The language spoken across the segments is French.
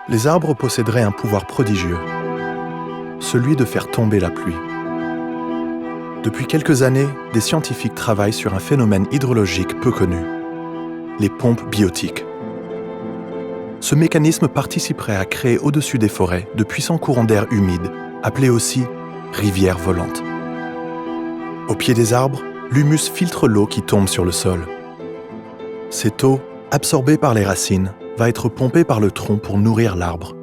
Les arbres posséderaient un pouvoir prodigieux, celui de faire tomber la pluie. Depuis quelques années, des scientifiques travaillent sur un phénomène hydrologique peu connu, les pompes biotiques. Ce mécanisme participerait à créer au-dessus des forêts de puissants courants d'air humides, appelés aussi rivières volantes. Au pied des arbres, l'humus filtre l'eau qui tombe sur le sol. Cette eau, absorbée par les racines, va être pompée par le tronc pour nourrir l'arbre,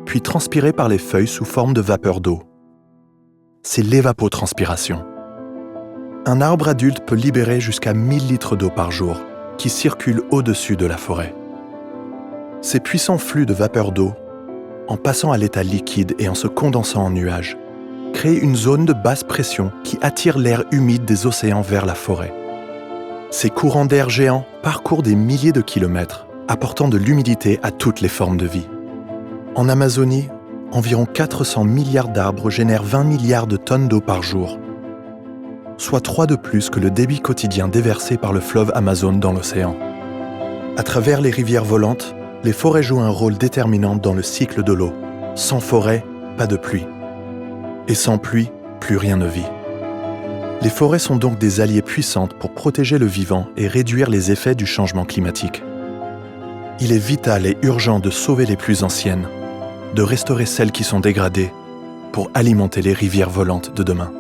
puis transpirée par les feuilles sous forme de vapeur d'eau. C'est l'évapotranspiration. Un arbre adulte peut libérer jusqu'à 1000 litres d'eau par jour, qui circulent au-dessus de la forêt. Ces puissants flux de vapeur d'eau, en passant à l'état liquide et en se condensant en nuages, créent une zone de basse pression qui attire l'air humide des océans vers la forêt. Ces courants d'air géants parcourent des milliers de kilomètres, apportant de l'humidité à toutes les formes de vie. En Amazonie, environ 400 milliards d'arbres génèrent 20 milliards de tonnes d'eau par jour, soit 3 de plus que le débit quotidien déversé par le fleuve Amazon dans l'océan. À travers les rivières volantes, les forêts jouent un rôle déterminant dans le cycle de l'eau. Sans forêt, pas de pluie. Et sans pluie, plus rien ne vit. Les forêts sont donc des alliés puissantes pour protéger le vivant et réduire les effets du changement climatique. Il est vital et urgent de sauver les plus anciennes, de restaurer celles qui sont dégradées, pour alimenter les rivières volantes de demain.